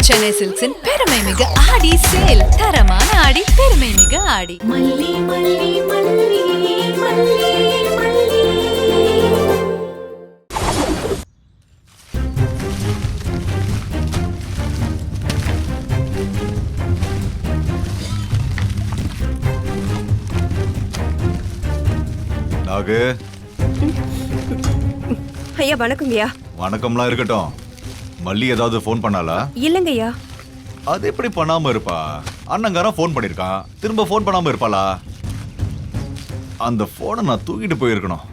சென்னை சில்க்ஸின் பெருமை மிகு ஆடி சேல். தரமான ஆடி, பெருமை மிகு ஆடி. மல்லி மல்லி மல்லி மல்லி மல்லி. நாகு. ஐயா வணக்கங்கய்யா. வணக்கம்லாம் இருக்கட்டும். மல்லி ஏதாவது ஃபோன் பண்ணாளா? இல்லங்கய்யா. அது எப்படி பண்ணாம இருப்பா? அண்ணங்காரன் ஃபோன் பண்ணிருக்கான், திரும்ப ஃபோன் பண்ணாம இருப்பாளா? அந்த போனை நான் தூக்கிட்டு போயிருக்கணும்.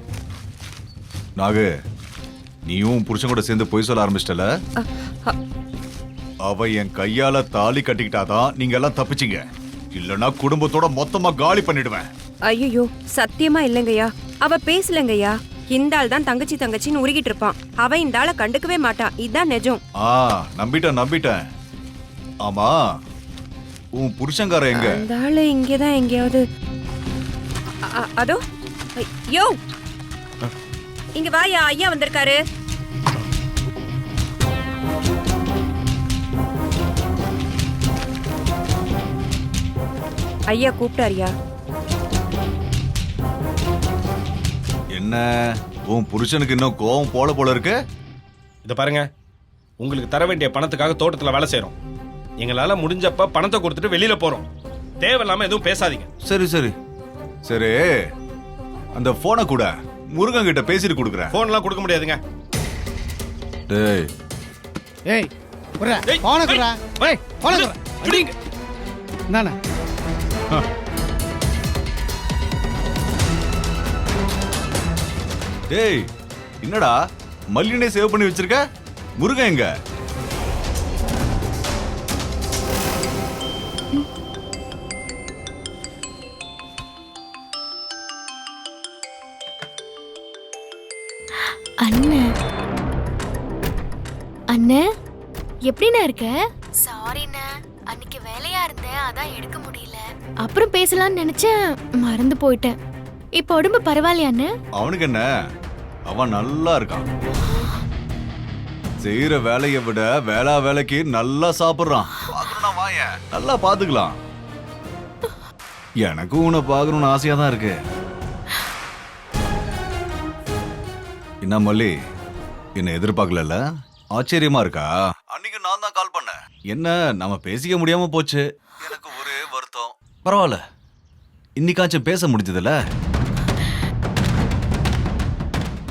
நாகு, நீயும் புருஷன் கூட சேர்ந்து பொய் சொல்ல ஆரம்பிச்சிட்டல. அவ என் கையால தாலி கட்டிக்கிட்டாதான் நீங்க எல்லாம் தப்பிச்சிங்க. இல்லனா குடும்பத்தோட மொத்தமா காலி பண்ணிடுவேன். ஐயோ சத்தியமா இல்லங்கய்யா. அவ பேசலங்கய்யா. இந்த ஆள் தான் தங்கச்சின்னு உருகிட்டு இருப்பான். அவ இந்த ஆளை கண்டுக்கவே மாட்டா. இதான் நிஜம். நம்பிட்டேன். ஆமா, உன் புருஷங்கார எங்க? இந்த ஆளு இங்கதான் எங்கேயாவது. அதோ. யோ, இங்க வாயா, ஐயா வந்திருக்காரு. ஐயா கூப்பிட்டாரியா? என்ன உன் புருஷனுக்கு இன்னும் கோவம் போல இருக்கு? இத பாருங்க, உங்களுக்கு தர வேண்டிய பணத்துக்காக தோட்டத்துல வேலை செய்யறோம். எங்களால முடிஞ்சப்ப பணத்தை கொடுத்துட்டு வெளியில போறோம். தேவையில்லாம எதுவும் பேசாதீங்க. சரி, அந்த போனை கூட முருகன் கிட்ட பேசிட்டு கொடுக்குறேன். போன்லாம் கொடுக்க முடியாதுங்க. டேய் ஏய் குறா போன குறா. ஏய் போன குறா. அடிங்க. நானா டேய், என்னடா மல்லினை சேவ் பண்ணி வச்சிருக்க? முருகன் எங்க? அண்ணே எப்படிண்ணா இருக்க? சாரிண்ணே, அன்னைக்கு வேலையா இருந்தேன், அதான் எடுக்க முடியல. அப்புறம் பேசலாம்னு நினைச்சேன், மறந்து போயிட்டேன். இப்ப உடம்பு பரவாயில்லையா அண்ணே? அவனுக்கு என்ன, அவன் நல்லா இருக்கான். செய்யற வேலையை விட வேலைக்கு நல்லா சாப்பிடுறான். நல்லா பாத்துக்கலாம். எனக்கும் உன்னை பாக்கணும்னு ஆசையா தான் இருக்கு. என்ன மல்லி, என்ன எதிர்பார்க்கல? ஆச்சரியமா இருக்கா? அன்னைக்கு நான் தான் கால் பண்ணேன். என்ன நம்ம பேசிக்க முடியாம போச்சு. எனக்கு ஒரே வருத்தம். பரவாயில்ல, இன்னைக்காச்சும் பேச முடிஞ்சதுல.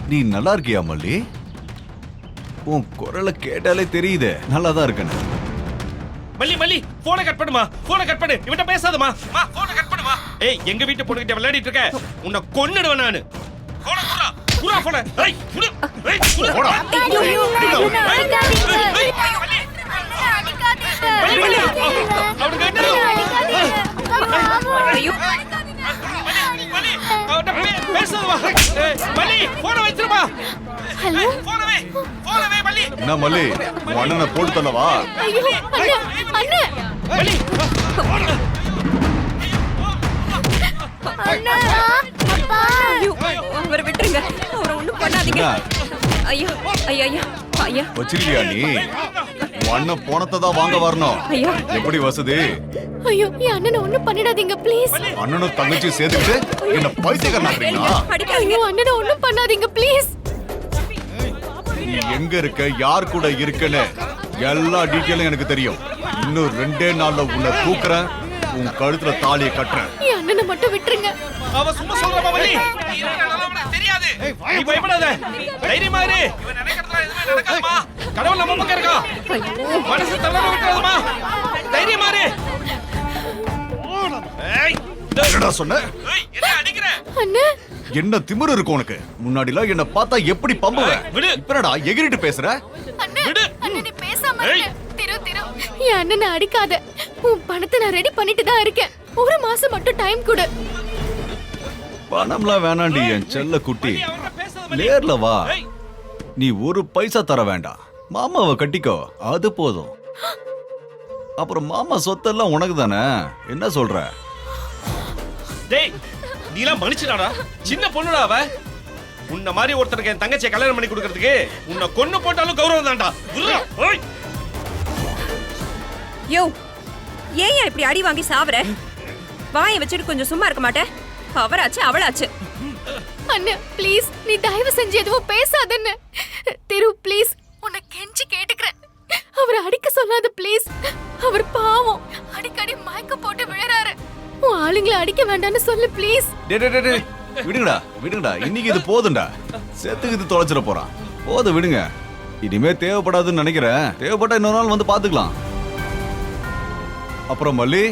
நீ நல்லா இருக்கியா மல்லி? உன் குரலை கேட்டாலே தெரியுதே நல்லா தான் இருக்கேன்னு. மல்லி போனை கட் பண்ணுமா, போனை கட் பண்ணு. இவன்ட்ட பேசாதமா, போனை கட் பண்ணுமா. ஏய், எங்க வீட்டு பொண்ணுகிட்ட விளையாடிட்டு இருக்க, உன்னை கொன்னுடுவேன் நானு. போனை குறா குறா போனை. ஏய் குடு. ஏய் குடு. போடா. மல்லி அவனுக்கு என்ன? ஐயோ மல்லி அவன்ட்ட பேசாதமா. ஏய் மல்லி போனை வச்சிருமா. ஹலோ, போனை மல்லி. என்ன மல்லி, உன் அண்ணனை போட்டு தள்ளவா? ஐயோ அண்ணே, அண்ணே மல்லி. அண்ணா, அப்பா. ஐயோ, அவரை விட்டுருங்க. அவரை ஒண்ணும் பண்ணாதீங்க. ஐயா ஐயா ஐயா ஐயா வச்சிருக்கியா நீ? உன் அண்ணன் போனத்தை தான் வாங்க வரணும். ஐயா. எப்படி வசதி? ஐயோ, என் அண்ணனை ஒண்ணும் பண்ணிடாதீங்க ப்ளீஸ். அண்ணனும் தங்கச்சி சேர்த்துக்கிட்டு என்ன பைத்தியக்காரனாக்குறீங்களா? ஐயோ, அண்ணனை ஒண்ணும் பண்ணாதீங்க ப்ளீஸ். நீ எங்க இருக்க, யார் கூட இருக்கன்னு எல்லா டீட்டெயிலும் எனக்கு தெரியும். இன்னும் 2 நாள்ல உன்னை தூக்குறேன், உன் கழுத்துல தாலியை கட்டுறேன். என் அண்ணனை மட்டும் விட்டுருங்க. அவ சும்மா சொல்றா மல்லி. தெரியாது. நீ பயப்படாத. தைரியமா இரு. இவன் நினைக்கிறதா எதுவுமே நடக்காதுமா. கடவுள் நம்ம பக்கம் இருக்கா. மனசு தளர விட்டுறாதமா. தைரியமா இரு. ஏய், என்னடா சொன்ன? ஏய், என்ன அடிக்குற? அண்ணே, என்ன திமிரு இருக்கு உனக்கு? முன்னாடிலாம் என்ன பார்த்தா எப்படி பம்புவ? விடு. இப்படா எகிரிட்டு பேசுற? அண்ணே, விடு. அண்ணே நீ பேசாம ஏய். இரு. திரு என் அண்ணனை அடிக்காத. உன் பணத்தை நான் ரெடி பண்ணிட்டு தான் இருக்கேன். ஒரு மாசம் மட்டும் டைம் கொடு. பணம்லாம் வேணாண்டி என் செல்ல குட்டி. அவன்கிட்ட பேசாத மல்லி. நேர்ல வா. ஏய். நீ ஒரு பைசா தர வேண்டாம். மாமாவை கட்டிக்கோ, அது போதும். அப்புறம் மாமா சொத்தெல்லாம் உனக்கு தானே. என்ன சொல்ற? டேய், நீலாம் மனுஷனாடா? சின்ன பொண்ணுடா அவ. உன்ன மாதிரி ஒருத்தருக்கு என் தங்கச்சியை கல்யாணம் பண்ணி கொடுக்கிறதுக்கு உன்னை கொன்னு போட்டாலும் கௌரவம் தான்டா. யோ ஏன் இப்படி அடி வாங்கி சாவற? வாயை வச்சுட்டு கொஞ்சம் சும்மா இருக்க மாட்டே? அவராச்சு அவளாச்சு. அண்ணா ப்ளீஸ் நீ தயவு செஞ்சு எதுவும் பேசாதன்னு. திரு ப்ளீஸ் உன்னை கெஞ்சி கேட்டுக்கிறேன். அவரை அடிக்க சொல்லாத ப்ளீஸ். அவர் பாவம் அடிக்கடி மயக்கம் போட்டு விழறாரு. உன் ஆளுங்களை அடிக்க வேண்டாம்னு சொல்லு ப்ளீஸ். விடுங்கடா விடுங்கடா, இன்னைக்கு இது போதும்டா. செத்துக்கு இது தொலைச்சிட போறான். போதும் விடுங்க. இனிமே தேவைப்படாதுன்னு நினைக்கிறேன். தேவைப்பட்டா இன்னொரு நாள் வந்து பாத்துக்கலாம். அப்புறம் மல்லி,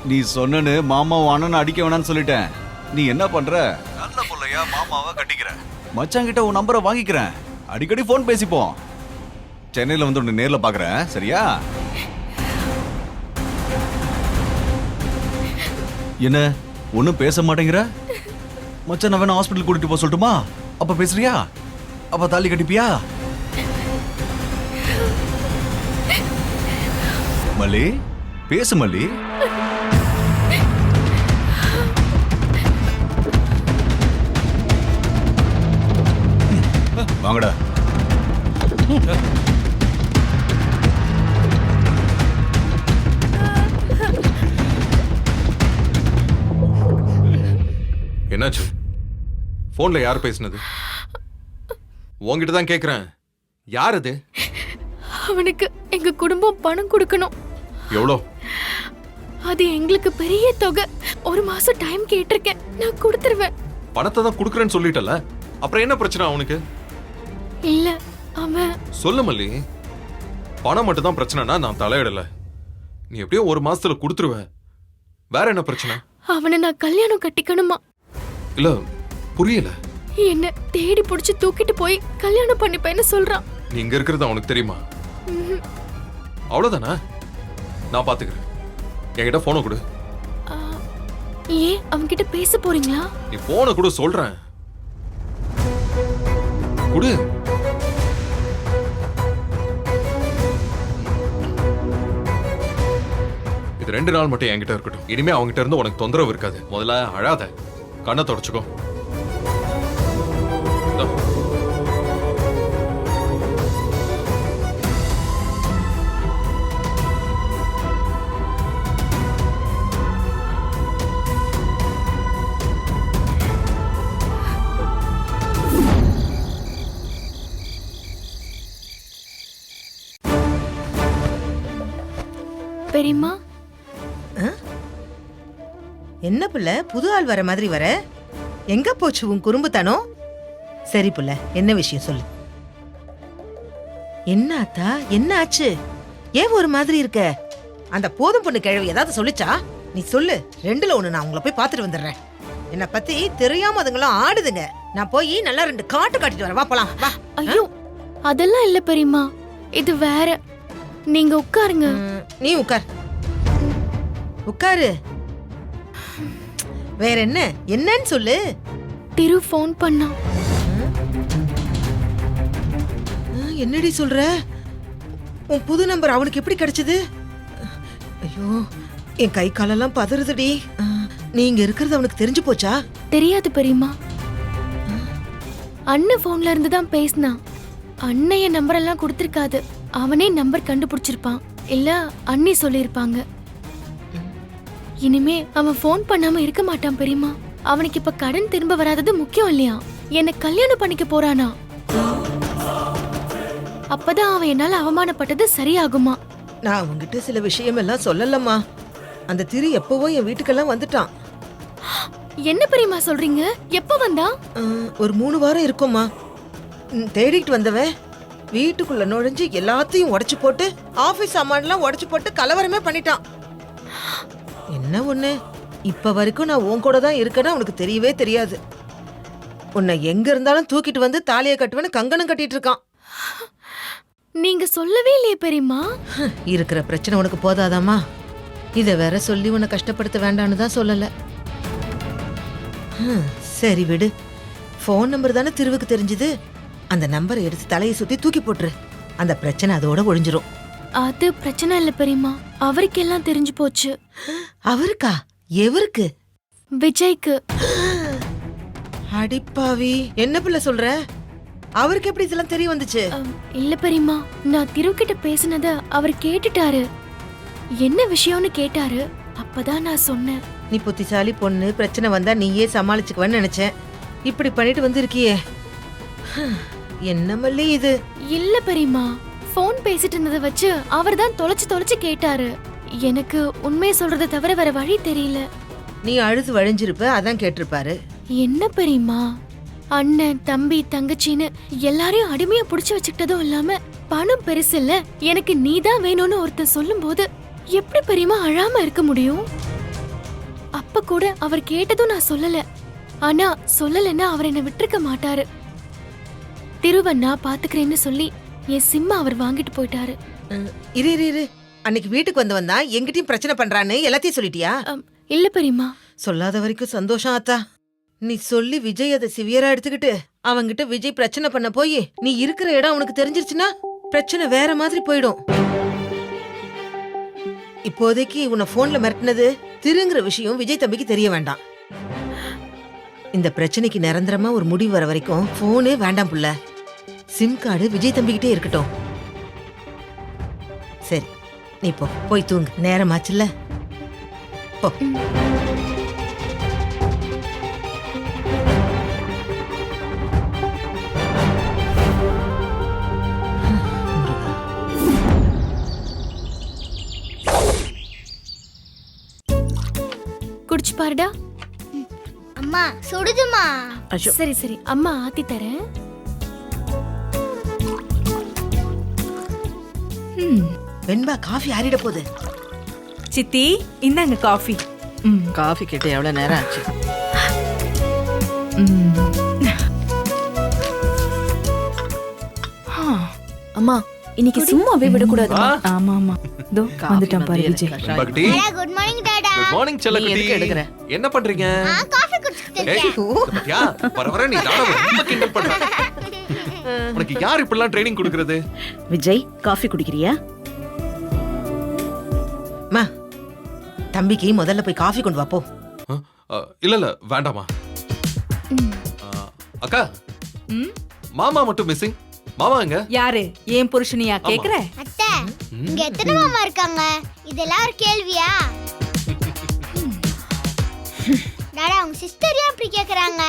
நீ சொன்னனு மாமாவும் அண்ணன் அடிக்க வேணாம்னு சொல்லிட்டேன். நீ என்ன பண்ற? நல்ல புள்ளையா மாமாவை கட்டிக்கிற. மச்சான் கிட்ட உன் நம்பரை வாங்கிக்கிறேன். அடிக்கடி போன் பேசிப்போம். சென்னையில வந்து உன்னை நேர்ல பாக்குறேன், சரியா? என்ன ஒன்னும் பேச மாட்டேங்கிற? மச்சான் நான் வேணா ஹாஸ்பிட்டல் கூட்டிட்டு போக சொல்லட்டுமா? அப்ப பேசுறியா? அப்ப தாலி கட்டிப்பியா? மல்லி பேசு மல்லி. வாங்கடா. என்னாச்சு? போன்ல யார் பேசுனது? உன்கிட்ட தான் கேக்குறேன். யார் அது? அவனுக்கு எங்க குடும்பம் பணம் கொடுக்கணும். எவ்வளோ? அது எங்களுக்கு பெரிய தொகை. 1 மாசம் டைம் கேட்டிருக்கேன். நான் கொடுத்துருவேன். பணத்தை தான் குடுக்கறேன்னு சொல்லிட்டல, அப்புறம் என்ன பிரச்சனை அவனுக்கு? இல்ல அவன் சொல்லு மல்லி. பணம் மட்டும் தான் பிரச்சனைனா நான் தலையிடல. நீ எப்படியோ 1 மாசத்துல கொடுத்துருவ. வேற என்ன பிரச்சனை? அவனை நான் கல்யாணம் கட்டிக்கணுமா? இல்ல புரியல. என்ன தேடி புடிச்சு தூக்கிட்டு போய் கல்யாணம் பண்ணிப்பேன்னு சொல்றான். நீ இங்க இருக்கிறது அவனுக்கு தெரியுமா? அவ்வளவுதானா? நான் பாத்துக்கிறேன். என்கிட்ட போனை கொடு. ஆ, ஏன் அவன்கிட்ட பேச போறீங்களா? நீ போனை கொடு சொல்றேன். கொடு. இது 2 நாள் மட்டும் என்கிட்ட இருக்கட்டும். இனிமே அவன்கிட்ட இருந்து உனக்கு தொந்தரவு இருக்காது. முதல்ல அழாத, கண்ணை தொடச்சுக்கோ. இந்தா. பெரியம்மா, என்ன புள்ள புது ஆள் வர மாதிரி வர? எங்க போச்சு உன் குறும்புத்தனம்? சரி புள்ள, என்ன விஷயம் சொல்லு. என்ன ஆத்தா, என்ன ஆச்சு? ஏன் ஒரு மாதிரி இருக்க? அந்த போதும் பொண்ணு கிழவி ஏதாவது சொல்லிச்சா? நீ சொல்லு. 2ல 1 நான் உங்களை போய் பார்த்துட்டு வந்துடுறேன். என்னை பத்தி தெரியாம அதுங்களாம் ஆடுதுங்க. நான் போய் நல்லா 2 காட்டு காட்டிட்டு வரேன். வா போலாம் வா. ஐயோ அதெல்லாம் இல்ல பெரியம்மா, இது வேற. நீங்க உட்காருங்க. நீ உட்கார். உட்காரு. வேற என்ன? என்னன்னு சொல்லு. திரு ஃபோன் பண்ணா. என்னடி சொல்ற? உன் புது நம்பர் அவனுக்கு எப்படி கிடைச்சது? ஐயோ, என் கை காலெல்லாம் பதறுதுடி. நீ இங்க இருக்கிறது அவனுக்கு தெரிஞ்சு போச்சா? தெரியாது பெரியம்மா. அண்ணன் போன்ல இருந்து தான் பேசினான். அண்ணன் என் நம்பர் எல்லாம் கொடுத்திருக்காது. அவனே நம்பர் கண்டுபிடிச்சிருப்பான். இல்ல அண்ணி சொல்லிருப்பாங்க. இனிமே அவன் போன் பண்ணாம இருக்க மாட்டான் பெரியம்மா. அவனுக்கு இப்ப கடன் திரும்ப வராதது முக்கியம் இல்லையா? என்ன கல்யாணம் பண்ணிக்க போறானா? அப்பதான் அவன் என்னால அவமானப்பட்டது சரியாகுமா? நான் உன்கிட்ட சில விஷயம் எல்லாம் சொல்லலம்மா. அந்த திரு எப்பவோ என் வீட்டுக்கெல்லாம் வந்துட்டான். என்ன பெரியம்மா சொல்றீங்க? எப்ப வந்தா? ஒரு 3 வாரம் இருக்கும்மா. தேடிட்டு வந்தவன் வீட்டுக்குள்ள நுழைஞ்சு எல்லாத்தையும் உடைச்சு போட்டு, ஆபீஸ் சாமான்லாம் உடைச்சு போட்டு கலவரமே பண்ணிட்டான். என்ன ஒண்ணு, இப்ப வரைக்கும் நான் உன் கூட தான் இருக்கேன்னு அவனுக்கு தெரியவே தெரியாது. உன்னை எங்க இருந்தாலும் தூக்கிட்டு வந்து தாலியை கட்டுவேன்னு கங்கணம் கட்டிட்டு இருக்கான். நீங்க சொல்லவே இல்லையே பெரியம்மா. இருக்கிற பிரச்சனை உனக்கு போதாதாமா? இத வேற சொல்லி உன்னை கஷ்டப்படுத்த வேண்டான்னு தான் சொல்லல. சரி விடு. போன் நம்பர் தானே திருவுக்கு தெரிஞ்சது. அந்த நம்பரை எடுத்து தலையை சுத்தி தூக்கி போட்டுரு. அந்த பிரச்சனை அதோட ஒழிஞ்சிரும். அது பிரச்சனை இல்ல பெரியம்மா. அவருக்கு எல்லாம் தெரிஞ்சு போச்சு. அவருக்கா? எவருக்கு? விஜய்க்கு. அடிப்பாவி, என்ன பிள்ளை சொல்ற? அவருக்கு எப்படி இதெல்லாம் தெரிய வந்துச்சு? இல்ல பெரியம்மா, நான் திரு கிட்ட பேசினத அவர் கேட்டுட்டாரு. என்ன விஷயம்னு கேட்டாரு. அப்பதான் நான் சொன்னேன். நீ புத்திசாலி பொண்ணு, பிரச்சனை வந்தா நீயே சமாளிச்சுக்குவேன்னு நினைச்சேன். இப்படி பண்ணிட்டு வந்திருக்கியே. என்ன மல்லி இது? இல்ல பெரியம்மா, ஃபோன் பேசிட்டு இருந்ததை வச்சு அவர் தான் தொலைச்சு கேட்டாரு. எனக்கு உண்மையை சொல்றதை தவிர வேற வழி தெரியல. நீ அழுது வழிஞ்சிருப்ப, அதான் கேட்டிருப்பாரு. என்ன பெரியம்மா, அண்ணன் தம்பி தங்கச்சின்னு எல்லாரையும் அடிமையா புடிச்சு வச்சுக்கிட்டதும் இல்லாம பணம் பெருசு இல்ல, எனக்கு நீதான் வேணும்னு ஒருத்தன் சொல்லும் போது எப்படி பெரியம்மா அழாம இருக்க முடியும்? அப்ப கூட அவர் கேட்டதும் நான் சொல்லல. ஆனா சொல்லலைன்னா அவர் என்ன விட்டுருக்க மாட்டாரு. திருவண்ணா பாத்துக்கிறேன்னு சொல்லி என் சிம்மா அவர் வாங்கிட்டு போயிட்டாரு. இரு இரு இரு, அன்னைக்கு வீட்டுக்கு வந்தவன் தான் எங்கிட்டயும் பிரச்சனை பண்றான்னு எல்லாத்தையும் சொல்லிட்டியா? இல்ல பெரியம்மா. சொல்லாத வரைக்கும் சந்தோஷம் ஆத்தா. நீ சொல்லி விஜய் அதை சிவியரா எடுத்துக்கிட்டு அவங்கிட்ட விஜய் பிரச்சனை பண்ண போய் நீ இருக்கிற இடம் அவனுக்கு தெரிஞ்சிருச்சுன்னா பிரச்சனை வேற மாதிரி போயிடும். இப்போதைக்கு உன்னை போன்ல மிரட்டினது திருங்கிற விஷயம் விஜய் தம்பிக்கு தெரிய வேண்டாம். இந்த பிரச்சனைக்கு நிரந்தரமா ஒரு முடிவு வர வரைக்கும் போனே வேண்டாம் புள்ள. சிம் கார்டு விஜய் தம்பிக்கிட்டே இருக்கட்டும். சரி, நீ போய் தூங்கு, நேரமாச்சுல்ல. போ. குடிச்சு பாருடா. அம்மா சுடுதுமா. சரி சரி, அம்மா ஆத்தி தரேன். வெண்பா, காஃபி ஆறிட போகுது. சித்தி இந்தாங்க காஃபி. காஃபி கேட்டு எவ்வளவு நேரம் ஆச்சு? அம்மா, இன்னைக்கு சும்மாவே விடக்கூடாது. ஆமா ஆமா, இதோ வந்துட்டான் பாரு விஜய். பக்தி, good morning Tata. Good morning செல்லக்குட்டி. எதுக்கு எடுக்கற? என்ன பண்றீங்க? காஃபி குடிச்சிட்டு ஏய், இருக்கேன். பாத்தியா? வர நீ தானே ரொம்ப கிண்டல் பண்ற. உனக்கு யார் இப்படிலாம் ட்ரைனிங் கொடுக்கறது? விஜய், காஃபி குடிக்கிறியா? மா, தம்பிக்கு முதல்ல போய் காஃபி கொண்டு வா போ. இல்ல இல்ல வேண்டாமா. அக்கா, மாமா மட்டும் மிஸ்ஸிங். மாமா எங்க? யாரு? ஏன் புருஷனியா கேக்குற? அத்தை, இங்க எத்தனை மாமா இருக்காங்க? இதெல்லாம் ஒரு கேள்வியா? டாடா, உங்க சிஸ்டர் ஏன் அப்படி கேக்குறாங்க?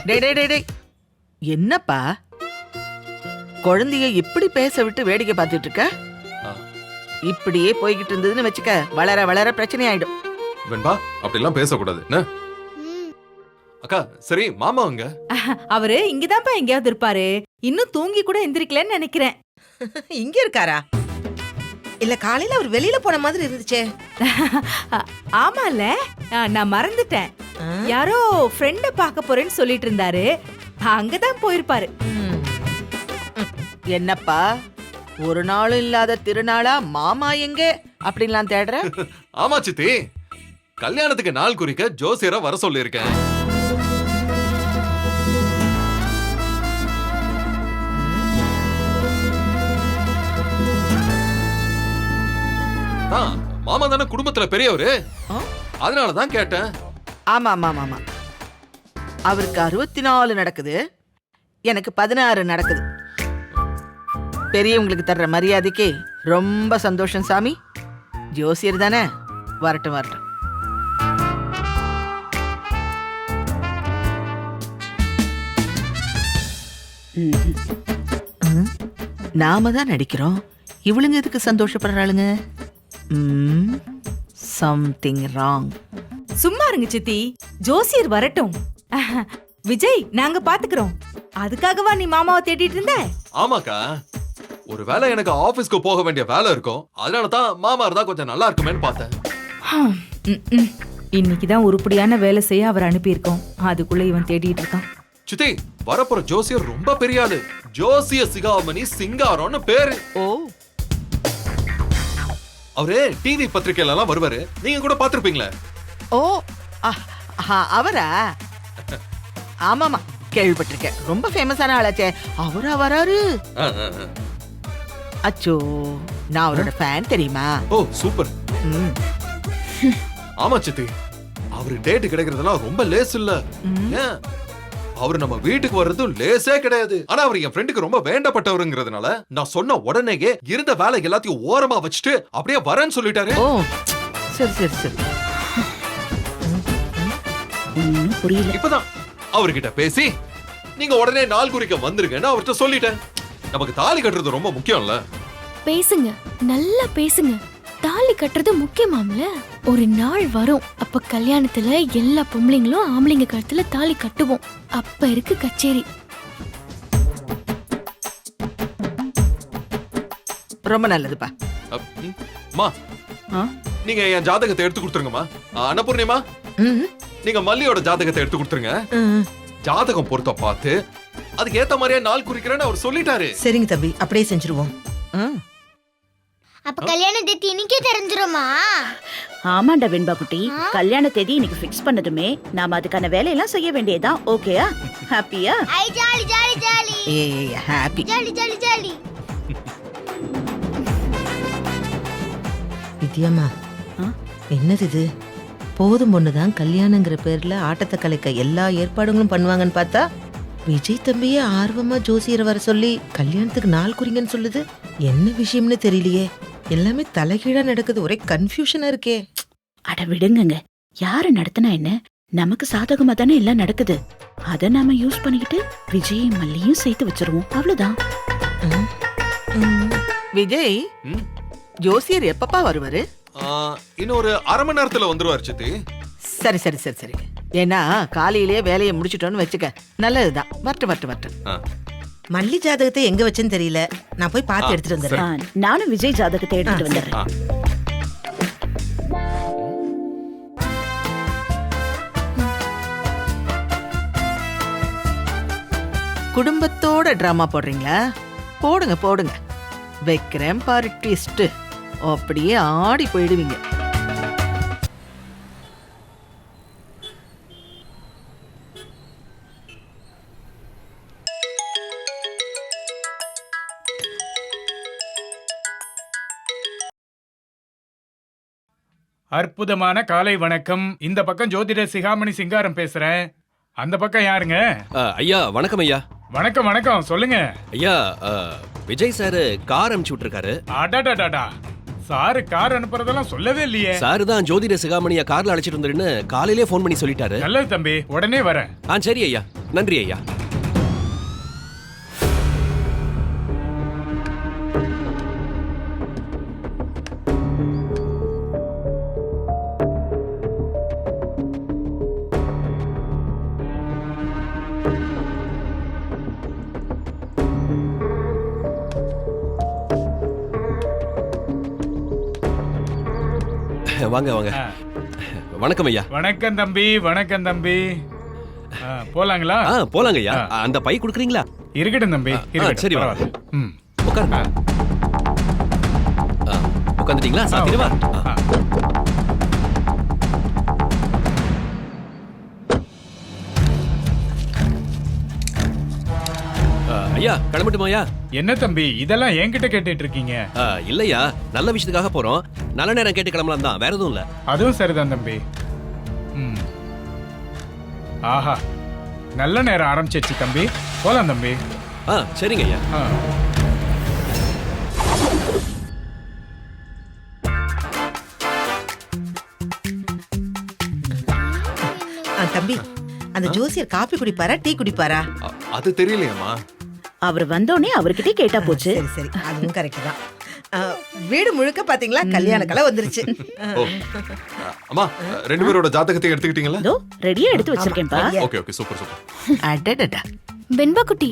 டேய் டேய் டேய் டேய், என்னப்பா குழந்தைய இப்படி பேச விட்டு வேடிக்கை பார்த்துட்டு இருக்க? இப்படியே போய்கிட்டு இருந்ததுன்னு வச்சுக்க, வளர வளர பிரச்சனை ஆயிடும். வெண்பா, அப்படிலாம் பேசக்கூடாது என்ன? அக்கா, சரி மாமா எங்க? அவரு இங்கதான்ப்பா எங்கேயாவது இருப்பாரு. இன்னும் தூங்கி கூட எந்திரிக்கலன்னு நினைக்கிறேன். இங்க இருக்காரா? இல்ல, காலையில அவர் வெளியில போன மாதிரி இருந்துச்சே. ஆமால, நான் மறந்துட்டேன். யாரோ ஃப்ரெண்ட பார்க்க போறேன்னு சொல்லிட்டு இருந்தாரு. அங்கதான் போயிருப்பாரு. என்னப்பா, ஒரு நாளும் இல்லாத திருநாளா மாமா எங்க அப்படின்லாம் தேடுற? ஆமா சித்தி, கல்யாணத்துக்கு நாள் குறிக்க ஜோசியரை வர சொல்லியிருக்கேன். மாமா தானே குடும்பத்துல பெரியவரு, அதனாலதான் கேட்டேன். ஆமா ஆமா ஆமா, அவருக்கு 64 நடக்குது, எனக்கு 16 நடக்குது. பெரியவங்களுக்கு தர்ற மரியாதைக்கு ரொம்ப சந்தோஷம் சாமி. ஜோசியர் தானே, வரட்டும் வரட்டும். நாம தான் நடிக்கிறோம், இவளுங்க எதுக்கு சந்தோஷப்படுறாளுங்க? Something wrong. சும்மா இருங்க சித்தி, ஜோசியர் வரட்டும். விஜய், நாங்க பாத்துக்கிறோம். அதுக்காகவா நீ மாமாவை தேடிட்டு இருந்த? ஆமாக்கா, ஒரு வேளை எனக்கு ஆபீஸ்க்கு போக வேண்டிய வேலை இருக்கும், அதனாலதான் மாமா இருந்தா கொஞ்சம் நல்லா இருக்குமேன்னு பார்த்தேன். இன்னைக்குதான் உருப்படியான வேலை செய்ய அவர் அனுப்பியிருக்கோம். அதுக்குள்ள இவன் தேடிட்டு இருக்கான். சித்தி, வரப்போற ஜோசியர் ரொம்ப பெரிய ஆளு. ஜோசிய சிகாமணி சிங்காரம்னு பேரு. ஓ, அவரு டிவி பத்திரிகையில எல்லாம் வருவாரு, நீங்க கூட பாத்திருப்பீங்களே. ஓ, அவரா? ஆமாமா, கேள்விப்பட்டிருக்கேன். ரொம்ப ஃபேமஸான ஆளாச்சே. அவரா வராரு? அச்சோ, நான் அவரோட ஃபேன் தெரியுமா? ஓ சூப்பர். ஆமா சித்தி, அவரு டேட் கிடைக்கிறதுலாம் ரொம்ப லேஸ் இல்ல. ஏன் அவர் நம்ம வீட்டுக்கு வர்றது லேசே கிடையாது. ஆனா அவர் என் ஃப்ரெண்டுக்கு ரொம்ப வேண்டப்பட்டவருங்கிறதுனால நான் சொன்ன உடனேயே இருந்த வேலை எல்லாத்தையும் ஓரமா வச்சுட்டு அப்படியே வரேன்னு சொல்லிட்டாரு. ஓ சரி சரி சரி. ஒண்ணும் புரியல. இப்பதான் அவர்கிட்ட பேசி நீங்க உடனே நாள் குறிக்க வந்துருங்கன்னு அவர்கிட்ட சொல்லிட்டேன். நமக்கு தாலி கட்டுறது ரொம்ப முக்கியம்ல. பேசுங்க, நல்லா பேசுங்க. தாலி கட்டுறது முக்கியமாம்ல. ஒரு நாள் வரும், அப்ப கல்யாணத்துல எல்லா பொம்பளைங்களும் ஆம்பளைங்க கழுத்துல தாலி கட்டுவோம். அப்ப இருக்கு கச்சேரி. ரொம்ப நல்லதுப்பா. அம்மா, நீங்க என் ஜாதகத்தை எடுத்து கொடுத்துருங்கம்மா. அன்னபூர்ணிமா, நீங்க மல்லியோட ஜாதகத்தை எடுத்து கொடுத்துருங்க. ஜாதகம் பொருத்த பார்த்து அதுக்கு ஏத்த மாதிரியே நாள் குறிக்கிறேன்னு அவர் சொல்லிட்டாரு. சரிங்க தம்பி, அப்படியே செஞ்சிருவோம். அப்ப கல்யாண தேதி இன்னைக்கே தெரிஞ்சிருமா? ஆமாண்டா வெண்பா குட்டி, கல்யாண தேதி இன்னைக்கு ஃபிக்ஸ் பண்ணதுமே நாம அதுக்கான வேலையெல்லாம் செய்ய வேண்டியதா? ஓகேயா? ஹாப்பியா? ஐ ஜாலி ஜாலி ஜாலி. ஏய் ஹாப்பி. Jolly jolly jolly. வித்யாமா, என்னது இது? போதும் பொண்ணுதான் கல்யாணங்கிற பேர்ல ஆட்டத்தை கலைக்க எல்லா ஏற்பாடுகளும் பண்ணுவாங்கன்னு பார்த்தா விஜய் தம்பியே ஆர்வமா ஜோசியரை வர சொல்லி கல்யாணத்துக்கு நாள் குறிங்கன்னு சொல்லுது. என்ன விஷயம்னு தெரியலையே. எல்லாமே தலைகீழா நடக்குது. ஒரே கன்ஃபியூஷனா இருக்கே. அட விடுங்கங்க, யாரு நடத்தினா என்ன, நமக்கு சாதகமா தானே எல்லாம் நடக்குது. அத நாம யூஸ் பண்ணிக்கிட்டு விஜயும் மல்லியும் சேர்த்து வச்சிருவோம், அவ்வளவுதான். விஜய், ஜோசியர் எப்பப்பா வருவாரு? இன்னும் ஒரு அரை மணி நேரத்துல வந்துருவார் சித்தி. சரி சரி சரி சரி. ஏன்னா காலையிலேயே வேலையை முடிச்சிட்டோன்னு வச்சுக்க. நல்லதுதான். வரட்டு. மல்லி ஜாதகத்தை எங்க வச்சேன்னு தெரியல. நான் போய் பார்த்து எடுத்துட்டு வந்துடுறேன். நானும் விஜய் ஜாதகத்தை எடுத்துட்டு வந்துடுறேன். குடும்பத்தோட டிராமா போடுறீங்களா? போடுங்க. வைக்கிறேன் பாரு ட்விஸ்ட். அப்படியே ஆடி போயிடுவீங்க. அற்புதமான காலை வணக்கம். இந்த பக்கம் ஜோதிடர் சிகாமணி சிங்காரம் பேசுறேன். அந்த பக்கம் யாருங்க? ஐயா வணக்கம். ஐயா வணக்கம். சொல்லுங்க ஐயா. விஜய் சார் கார் அனுப்பிச்சு விட்டுருக்காரு. அடாடாடாடா, சாரு கார் அனுப்புறதெல்லாம் சொல்லவே இல்லையே. சாரு தான் ஜோதிடர் சிகாமணியா கார்ல அழைச்சிட்டு வந்துருன்னு காலையிலே ஃபோன் பண்ணி சொல்லிட்டாரு. நல்லது தம்பி, உடனே வரேன். சரி ஐயா, நன்றி ஐயா. வாங்க. வணக்கம் ஐயா. வணக்கம் தம்பி. போலாங்களா? போலாங்க ஐயா. அந்த பை குடுக்குறீங்களா? இருக்கட்டும் தம்பி. சரி வாங்க. உட்காருங்க. உட்காந்துட்டீங்களா? சாத்திரவா? ஐயா கிளம்பட்டுமா ஐயா? என்ன தம்பி இதெல்லாம் என்கிட்ட கேட்டுட்டு இருக்கீங்க? இல்லையா, நல்ல விஷயத்துக்காக போறோம். நல்ல நேரம் கேட்டு கிளம்பலாம் தான், வேற எதுவும் இல்ல. அதுவும் சரிதான் தம்பி. ஆஹா, நல்ல நேரம் ஆரம்பிச்சிருச்சு தம்பி. போலாம் தம்பி. சரிங்க ஐயா. தம்பி, அந்த ஜோசியர் காபி குடிப்பாரா டீ குடிப்பாரா? அது தெரியலையம்மா. அவர் வந்தோடனே அவர்கிட்ட கேட்டா போச்சு. சரி, அதுவும் கரெக்ட் தான். வீடு முழுக்க பாத்தீங்களா கல்யாண கலை வந்துருச்சு. அம்மா, ரெண்டு பேரோட ஜாதகத்தை எடுத்துக்கிட்டீங்களா? ரெடியா எடுத்து வச்சிருக்கேன்பா. Okay, super. அடடடா. வெண்பா குட்டி,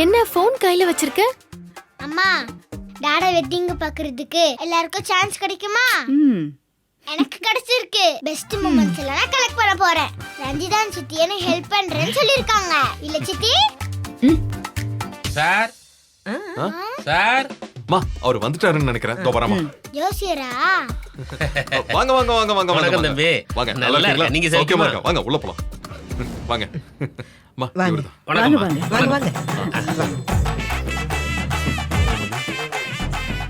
என்ன போன் கையில வச்சிருக்க? அம்மா, டாடா வெட்டிங் பாக்குறதுக்கு எல்லாருக்கும் சான்ஸ் கிடைக்குமா? எனக்கு கிடைச்சிருக்கு. பெஸ்ட் மொமெண்ட்ஸ் எல்லாம் கலெக்ட் பண்ண போறேன். ரஞ்சிதான் சித்தி எனக்கு ஹெல்ப் பண்றேன்னு சொல்லிருக்காங்க. இல்ல சித்தி? சார் மா, அவர் வந்துட்டாருன்னு நினைக்கிறேன். தோபராமா ஜோசியரா? வாங்க. வணக்கம் தம்பி. வாங்க. நல்லா இருக்கீங்களா? நீங்க ஓகேமா இருக்கா? வாங்க உள்ள போலாம். வாங்க. மா, இவர்தான். வாங்க.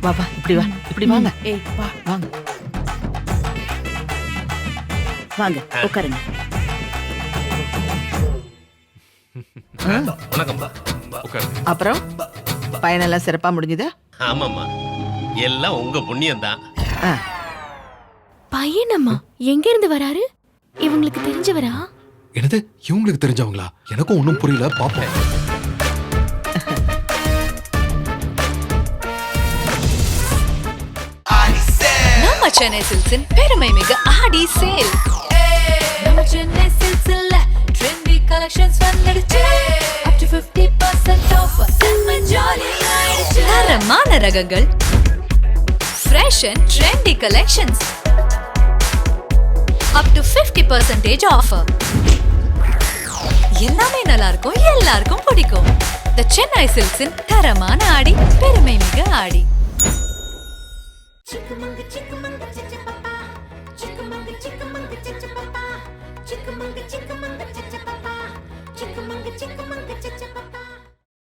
வா இப்படி வாங்க. வாங்க உட்காருங்க. வணக்கம்ப்பா. உட்காருங்க. அப்புறம் பயனெல்லாம் சிறப்பா முடிஞ்சுதா? ஆமாம்மா, எல்லாம் உங்க புண்ணியம் தான். பையனம்மா எங்க இருந்து வராரு? இவங்களுக்கு தெரிஞ்சவரா? என்னது இவங்களுக்கு தெரிஞ்சவங்களா? எனக்கும் ஒன்றும் புரியல, பாப்போம். நம்ம சென்னை சில்க்ஸின் பெருமை மிகு ஆடி சேல். நம்ம சென்னை சில்க்ஸ்ல ட்ரெண்டி கலெக்ஷன்ஸ் வந்துடுச்சு. up to 50% off. செம்ம ஜாலி ஆயிடுச்சு. தரமான ரகங்கள், fresh and trendy collections. up to 50% offer. எல்லாமே நல்லா இருக்கும், எல்லாருக்கும் பிடிக்கும். The சென்னை சில்க்ஸின் தரமான ஆடி, பெருமை மிகு ஆடி. Chickamauga, chickamauga, chichapapa. Chickamauga, chickamauga, chichapapa. Chickamauga, chickamauga, chichapapa. Chickamauga, chickamauga, chichapapa.